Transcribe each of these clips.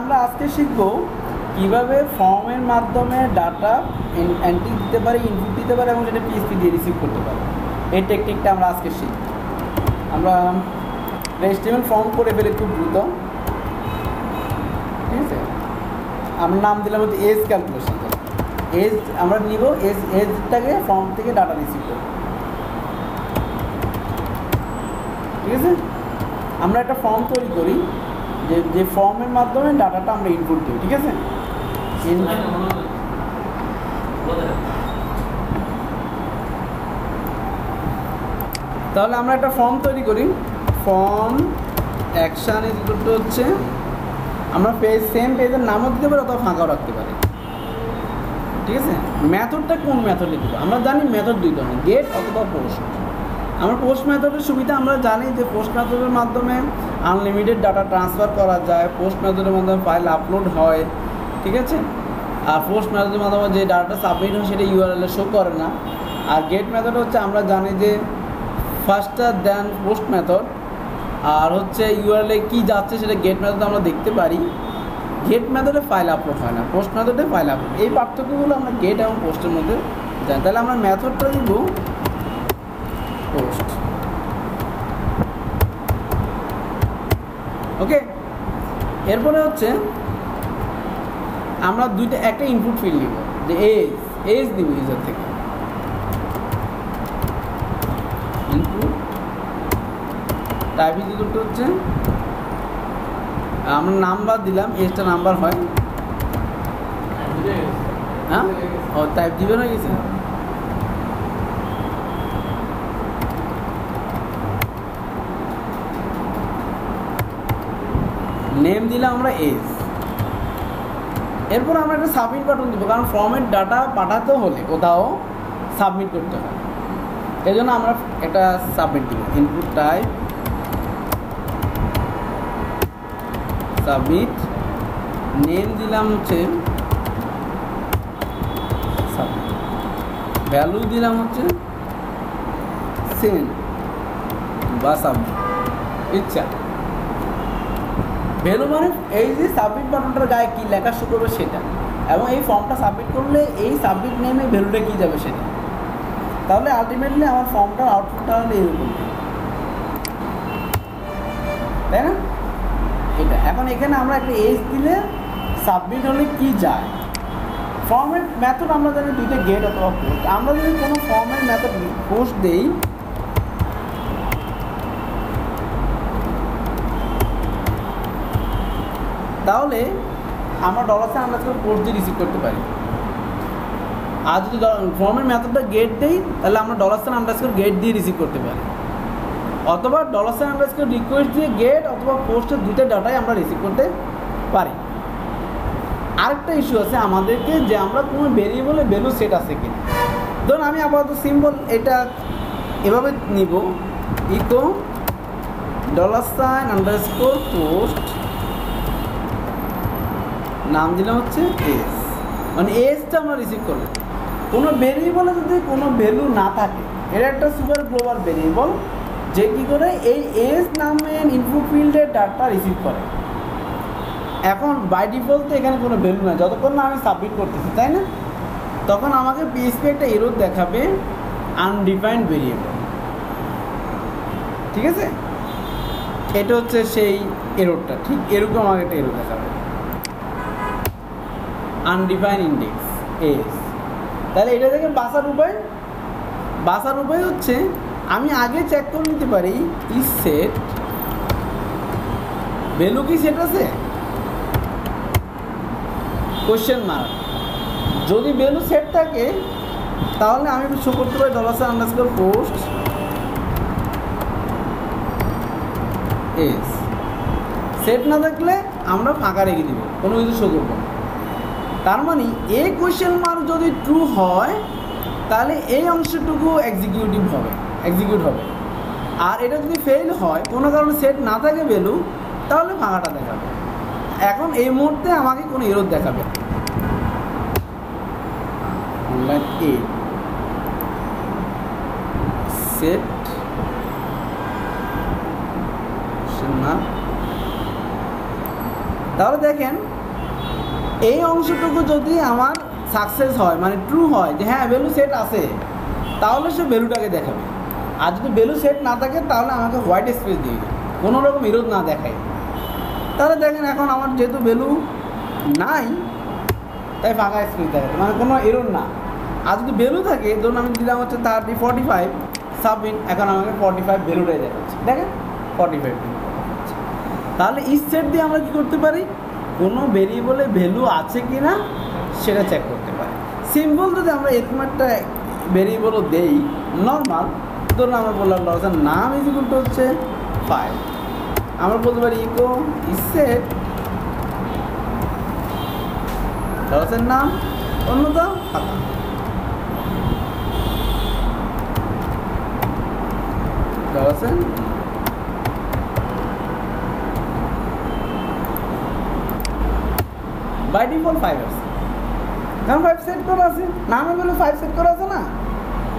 আমরা আজকে শিখব কিভাবে ফর্মের মাধ্যমে ডাটা এন্ট্রি দিতে পারি, ইনপুট দিতে পারি এবং সেটা পিএসপি দিয়ে রিসিভ করতে পারি। এই টেকনিকটা আমরা আজকে শিখব। আমরা HTML ফর্ম করে ফেলে খুব দ্রুত। ঠিক আছে, আমরা নাম দিলাম হচ্ছে এজ ক্যালকুলেশন। এজ আমরা নিব, এজটাকে ফর্ম থেকে ডাটা রিসিভ করব। ঠিক আছে, আমরা একটা ফর্ম তৈরি করি যে ফর্মের মাধ্যমে ডাটাটা আমরা ইনপুট দিই। ঠিক আছে, তাহলে আমরা একটা ফর্ম তৈরি করি। Form action is equal to হচ্ছে আমরা সেম পেজের নামও দিতে পারি অথবা ফাঁকাও রাখতে পারি। ঠিক আছে, মেথডটা কোন মেথডে দিব? আমরা জানি মেথড দুই ধরনের, গেট অথবা পোস্ট। আমরা পোস্ট মেথডের সুবিধা আমরা জানি যে পোস্ট মেথডের মাধ্যমে আনলিমিটেড ডাটা ট্রান্সফার করা যায়, পোস্ট মেথডের মাধ্যমে ফাইল আপলোড হয়। ঠিক আছে, আর পোস্ট মেথডের মাধ্যমে যে ডাটাটা সাবমিট হয় সেটা ইউআরএলে শো করে না। আর গেট মেথড হচ্ছে আমরা জানি যে ফাস্টার দ্যান পোস্ট মেথড, আর হচ্ছে ইউআরএলে কী যাচ্ছে সেটা গেট মেথডে আমরা দেখতে পারি। গেট মেথডে ফাইল আপলোড হয় না, পোস্ট মেথডে ফাইল আপলোড। এই পার্থক্যগুলো আমরা গেট এবং পোস্টের মধ্যে জানি। তাহলে আমরা মেথডটা দিব পোস্ট। ওকে, এরপরে হচ্ছে আমরা একটা ইনপুট ফিল্ড নিব, যে এজ দিব ইউজার থেকে। Input type is equal to হচ্ছে আমরা নাম্বার দিলাম, এজটা নাম্বার হয়। হ্যাঁ, ও টাইপ দিবে না গেছে। নেম দিলাম আমরা এজ। এরপর আমরা একটা সাবমিট বাটন দিব, কারণ ফর্মের ডাটা পাঠাতে হলে কোথাও সাবমিট করতে হয়। এই জন্য আমরা একটা সাবমিট দিব, ইনপুট টাইপ সাবমিট। নেম দিলাম হচ্ছে সাবমিট, ভ্যালু দিলাম হচ্ছে সেন্ড বা সাবমিট, ইচ্ছা। ভ্যালু মানে এই যে সাবমিট বাটনটার গায়ে কী লেখা শো করবে সেটা, এবং এই ফর্মটা সাবমিট করলে এই সাবমিট নেমে ভ্যালুটা কী যাবে সেটা। তাহলে আলটিমেটলি আমার ফর্মটার আউটপুটটা হলে এরকম, তাই না? এটা এখন এখানে আমরা একটা এজ দিলে সাবমিট হলে কি যায়। ফর্মের মেথড আমরা জানি দুইটা, গেট অথবা পোস্ট। আমরা যদি কোনো ফর্মের মেথড পোস্ট দেই, তাহলে আমরা $_ পোস্ট দিয়ে রিসিভ করতে পারি। আর যদি ফর্মের মেথডটা গেট দেই, তাহলে আমরা $_ গেট দিয়ে রিসিভ করতে পারি, অথবা $_ রিকোয়েস্ট দিয়ে গেট অথবা পোস্টের দুইটা ডাটাই আমরা রিসিভ করতে পারি। আরেকটা ইস্যু আছে আমাদেরকে, যে আমরা কোনো ভেরিয়েবলে ভ্যালু সেট আছে কিনা। ধরুন আমি আপাতত সিম্পল এটা এভাবে নিব, ইকো $_ পোস্ট, নাম দিলাম হচ্ছে এজ, মানে এজটা আমরা রিসিভ করবো। কোনো ভেরিয়েবলে যদি কোনো ভ্যালু না থাকে, এটা একটা সুপার গ্লোবাল ভেরিয়েবল যে কী করে এই এজ নামের ইনপুট ফিল্ডের ডাটা রিসিভ করে। এখন বাই ডিফল্ট এখানে কোনো ভ্যালু না, যতক্ষণ না আমি সাবমিট করতেছি, তাই না? তখন আমাকে পিএসপি একটা এরর দেখাবে, আনডিফাইন্ড ভেরিয়েবল। ঠিক আছে, এটা হচ্ছে সেই এররটা, ঠিক এরকম আমাকে একটা এরর দেখাবে, আনডিফাইন্ড ইন্ডেক্স এজ। তাহলে এটা থেকে বাঁচার উপায় হচ্ছে আমি আগে চেক করে নিতে পারি ইজ সেট, ভ্যালু কি সেট আছে, কোয়েশ্চেন মার্ক। যদি ভ্যালু সেট থাকে তাহলে আমি শো করতে পারি $_ পোস্ট এজ। সেট না থাকলে আমরা ফাঁকা রেখে দিব, কোনো কিছু শো করবো না। তার মানে এই কোয়েশ্চেন মার্ক যদি ট্রু হয় তাহলে এই অংশটুকু এক্সিকিউট হবে, আর এটা যদি ফেল হয়, কোনো কারণে সেট না থাকে ভ্যালু, তাহলে ফাঁকাটা দেখাবে। এখন এই মুহূর্তে আমাকে কোনো এরর দেখাবে, অনলাইন এ সেট না। তাহলে দেখেন এই অংশটুকু যদি আমার সাকসেস হয়, মানে ট্রু হয় যে হ্যাঁ ভ্যালু সেট আছে, তাহলে সে ভ্যালুটাকে দেখাবে। আর যদি ভ্যালু সেট না থাকে তাহলে আমাকে হোয়াইট স্পেস দিয়ে দেবে, কোনো রকম এরর না দেখায়। তাহলে দেখেন এখন আমার যেহেতু ভ্যালু নাই তাই ফাঁকা স্পেস দেখাচ্ছে, মানে কোনো এরর না। আর যদি ভ্যালু থাকে, ধরুন আমি দিলাম হচ্ছে 45 সাবমিট, এখন আমাকে 45 ভ্যালুটাই দেখাচ্ছে, দেখেন 45। তাহলে ইস সেট দিয়ে আমরা কী করতে পারি, কোনো ভেরিয়েবলে ভ্যালু আছে কি না সেটা চেক করতে পারি। সিম্পল যদি আমরা এরকম একটা ভেরিয়েবলও দেই নর্মাল, ধরুন আমরা বললাম ডলার নাম ইজ ইকুয়াল টু হচ্ছে 5, আমরা বলতে পারি ইকো ইস সেট ডলার নাম অন্যতা ফাঁকা। ডলার বাই ডিফল্ট 5 আছে, কারণ 5 সেট করা আছে, নামের বলে 5 সেট করা আছে না,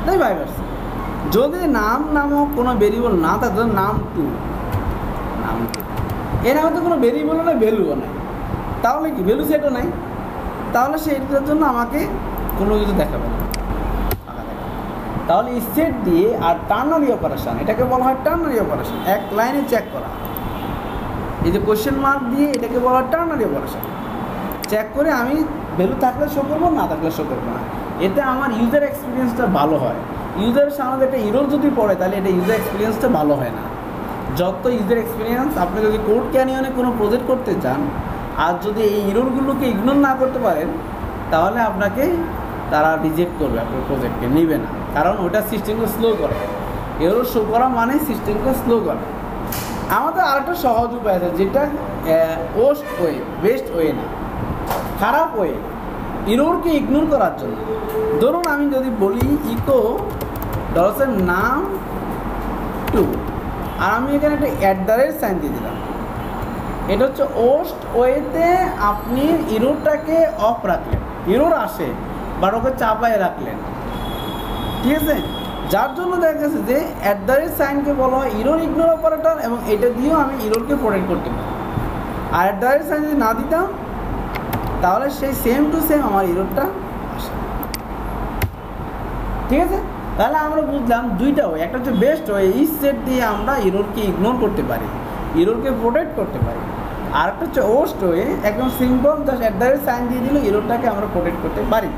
তাই 5 আছে। যদি নাম নামক কোনো ভেরিয়েবল না থাকে, নাম 2, নাম 2 এর মধ্যে কোনো ভেরিয়েবলও নেই, ভ্যালুও নেই, তাহলে কি ভ্যালু সেটও নাই, তাহলে সেইটার জন্য আমাকে কোনো কিছু দেখাবে না, তাহলে সেট দিয়ে আর টার্নারি অপারেশন, এটাকে বলা হয় টার্নারি অপারেশন, এক লাইনে চেক করা। এই যে কোশ্চেন মার্ক দিয়ে এটাকে বলা হয় টার্নারি অপারেশন, চেক করে আমি ভ্যালু থাকলে শো করবো, না থাকলে শো করবো না। এতে আমার ইউজার এক্সপিরিয়েন্সটা ভালো হয়। ইউজারের সামনে একটা ইরোর যদি পড়ে তাহলে এটা ইউজার এক্সপিরিয়েন্সটা ভালো হয় না। যত ইউজার এক্সপিরিয়েন্স, আপনি যদি কোড ক্যানিয়নে কোনো প্রজেক্ট করতে চান আর যদি এই ইরোরগুলোকে ইগনোর না করতে পারেন, তাহলে আপনাকে তারা রিজেক্ট করবে, আপনার প্রজেক্টকে নেবে না, কারণ ওটা সিস্টেমকে স্লো করে। এরর শো করা মানে সিস্টেমকে স্লো করে। আমাদের আরেকটা সহজ উপায় আছে, যেটা ওয়ার্স্ট ওয়ে, বেস্ট ওয়ে না, খারাপ ওয়ে, ইরোরকে ইগনোর করার জন্য। ধরুন আমি যদি বলি ইকো ডলার নাম 2, আর আমি এখানে একটা @ সাইন দিয়ে দিলাম, এটা হচ্ছে ওয়ার্স্ট ওয়েতে আপনি ইরোরটাকে অফ রাখলেন, ইরোর আসে বাট ওকে চাপায় রাখলেন, ঠিক আছে। যার জন্য দেখা গেছে যে @ সাইনকে বলা হয় ইরোর ইগনোর অপারেটর, এবং এটা দিয়েও আমি ইরোরকে প্রোটেক্ট করতে পারি। আর @ সাইন যদি না দিতাম তাহলে সেই সেম টু সেম আমার ইরোরটা আসে, ঠিক আছে। তাহলে আমরা বুঝলাম দুইটা ওয়ে, একটা হচ্ছে বেস্ট ওয়ে, ইস সেট দিয়ে আমরা ইরোরকে ইগনোর করতে পারি, ইরোরকে প্রোটেক্ট করতে পারি। আর একটা হচ্ছে ওয়ার্স্ট ওয়ে, একদম সিম্পল, জাস্ট @ সাইন দিয়ে দিলে ইরোরটাকে আমরা প্রোটেক্ট করতে পারি।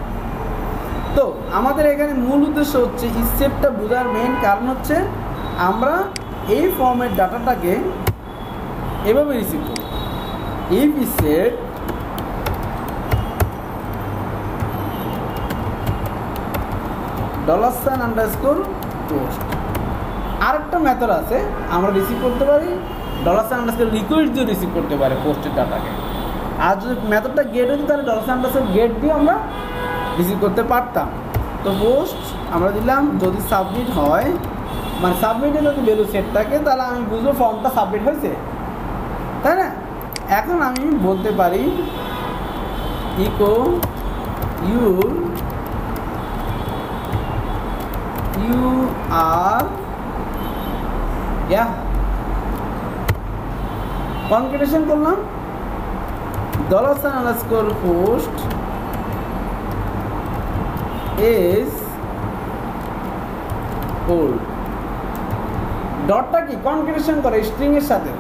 তো আমাদের এখানে মূল উদ্দেশ্য হচ্ছে ইস সেটটা বোঝার মেইন কারণ হচ্ছে আমরা এই ফর্মের ডাটাটাকে এভাবে রিসিভ করি, ইফ ইস সেট $_ আরেকটা মেথড আছে, আমরা রিসিভ করতে পারি $_ রিকোয়েস্ট দিয়ে রিসিভ করতে পারি পোস্টের ডাটাকে। আর যদি মেথডটা গেট হতো তাহলে $_ গেট দিয়ে আমরা রিসিভ করতে পারতাম। তো পোস্ট আমরা দিলাম, যদি সাবমিট হয়, মানে সাবমিটে যদি ভ্যালু সেট থাকে তাহলে আমি বুঝবো ফর্মটা সাবমিট হয়েছে, তাই না। এখন আমি বলতে পারি ইকো you are কনকেটেশন করলাম $_ is old, ডটটা কি কনকেটেশন করে স্ট্রিং এর সাথে।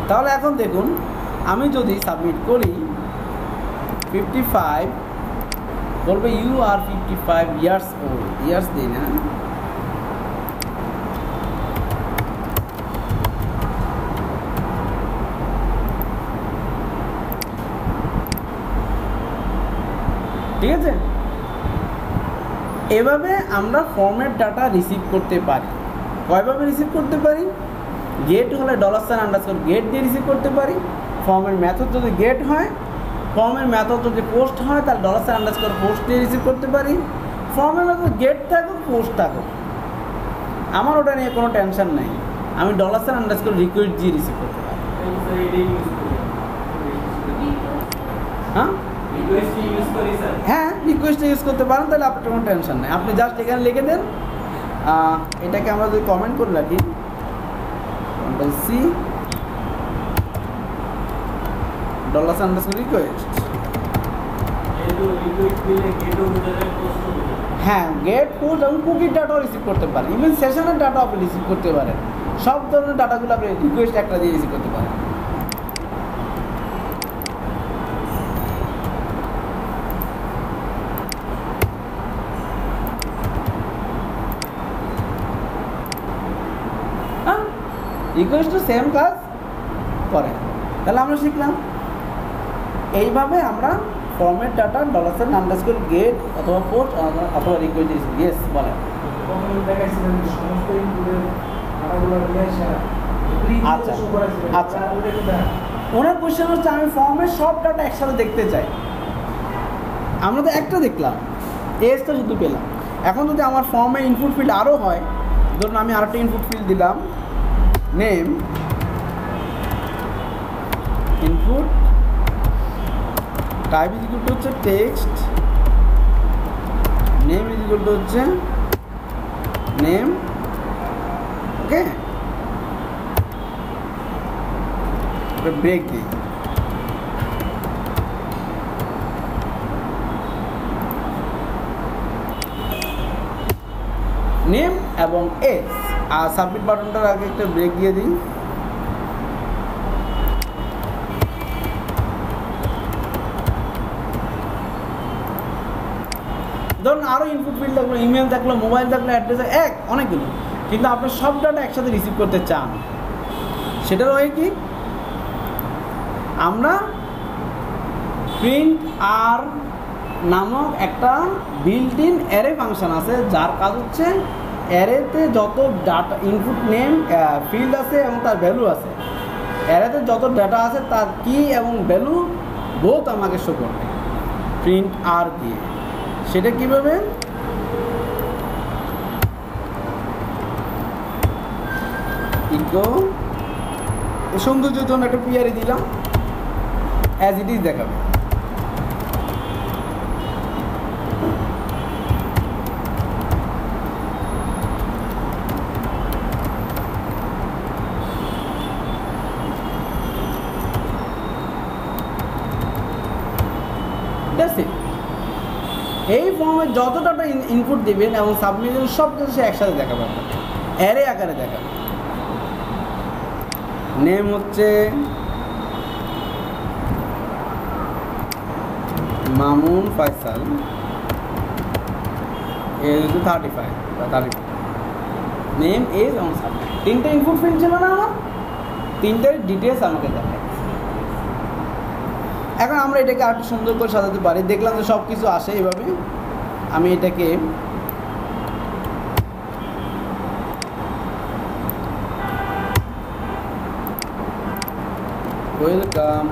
তাহলে এখন দেখুন, আমি যদি সাবমিট করি 55, বলবে you are 55 years old, years দিই না, ঠিক আছে। এভাবে আমরা ফর্মের ডাটা রিসিভ করতে পারি। কয়ভাবে রিসিভ করতে পারি? গেট হলে $_ গেট দিয়ে রিসিভ করতে পারি। ফর্মের মেথড যদি গেট হয়, ফর্মের মেথড যদি পোস্ট হয় তাহলে $_ পোস্ট দিয়ে রিসিভ করতে পারি। ফর্মের মেথড গেট থাকুক পোস্ট থাকুক, আমার ওটা নিয়ে কোনো টেনশন নেই, আমি $_ রিকোয়েস্ট দিয়ে রিসিভ করতে পারি। হ্যাঁ, রিকোয়েস্ট ইউজ করতে পারেন, তাহলে আপনার কোনো টেনশন নেই। আপনি জাস্ট এখানে লিখে দেন এটাকে আমরা যদি কমেন্ট করে রাখি $C $_request, হ্যাঁ গেট পুট এবং কুকির ডাটাও রিসিভ করতে পারে, ইভেন সেশনের ডাটাও আপনি রিসিভ করতে পারেন, সব ধরনের ডাটাগুলো আপনি রিকোয়েস্ট একটা দিয়ে রিসিভ করতে পারেন। রিকোয়েস্ট টু সেম কাজ করে। তাহলে আমরা শিখলাম এইভাবে আমরা ফর্মেট ডাটা $_get অথবা পোস্ট অথবা রিকোয়েস্ট ইয়েস বলেন। আচ্ছা আচ্ছা, ওনার কোয়েশ্চেন হচ্ছে আমি ফর্মের সব ডাটা একসাথে দেখতে চাই। আমরা তো একটা দেখলাম, এসটা শুধু পেলাম। এখন যদি আমার ফর্মে ইনপুট ফিল্ড আরও হয়, ধরুন আমি আরেকটা ইনপুট ফিল্ড দিলাম name, input type is equal to হচ্ছে text, name is equal to হচ্ছে নেম, ওকে ব্রেক দিই। নেম এবং এস, আর সাবমিট বাটনটার আগে একটা ব্রেক দিয়ে দিই। ধরুন আরও ইনপুট ফিল্ড থাকলো, ইমেল থাকলো, মোবাইল থাকলো, অ্যাড্রেস অনেকগুলো, কিন্তু আপনি সব ডাটা একসাথে রিসিভ করতে চান, সেটার ওয়ে কি আমরা প্রিন্ট আর নামক একটা বিল্ট ইন অ্যারে ফাংশন আছে, যার কাজ হচ্ছে অ্যারেতে যত ডাটা ইনপুট নেম ফিল্ড আছে এবং তার ভ্যালু আছে, অ্যারেতে যত ডাটা আছে তার কি এবং ভ্যালু বোথ আমাকে শো করবে প্রিন্ট আর দিয়ে। সেটা কীভাবে, ইকো সৌন্দর্যের জন্য একটা পিআরই দিলাম, অ্যাজ ইট ইজ দেখাবে। এই ফর্মে যত ডাটা ইনপুট দিবেন এবং সাবমিশন সব কিছু সে একসাথে দেখাবে, অ্যারে আকারে দেখাবে। নেম হচ্ছে মামুন ফয়সাল, এজ হচ্ছে 35 বা 35, নেম এজ এবং সাবমিট। তিনটে ইনপুট ফিল্ড ছিল না আমার, তিনটের ডিটেলস আমাকে দেখায়। এখন আমরা এটাকে আরেকটু সুন্দর করে সাজাতে পারি। দেখলাম যে সব কিছু আসে এভাবে। আমি এটাকে ওয়েলকাম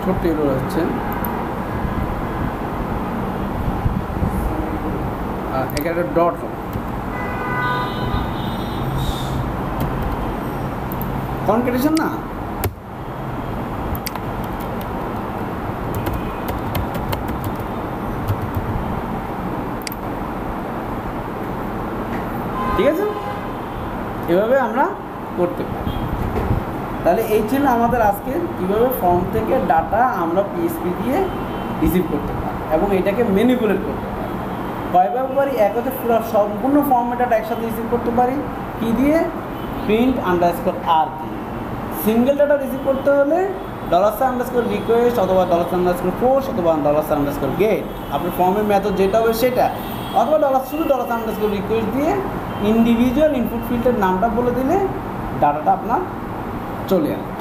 ছোট্ট এরর হচ্ছে, এখানে একটা ডট কনকেটেশন না, ঠিক আছে, এভাবে আমরা করতে পারি। তাহলে এই ছিল আমাদের আজকে কীভাবে ফর্ম থেকে ডাটা আমরা পিএসপি দিয়ে রিসিভ করতে পারি এবং এটাকে ম্যানিপুলেট করতে পারি। কয়ভাবে পারি, এক হচ্ছে পুরো সম্পূর্ণ ফর্মের ডাটা একসাথে রিসিভ করতে পারি কী দিয়ে, প্রিন্ট আন্ডারস্কোর আর দিয়ে। সিঙ্গেল ডাটা রিসিভ করতে হলে $_request অথবা $_post অথবা $_get, আপনার ফর্মের মেথড যেটা হবে সেটা, অথবা শুধু $_request দিয়ে ইন্ডিভিজুয়াল ইনপুট ফিল্ডের নামটা বলে দিলে ডাটাটা আপনার চলে আসে।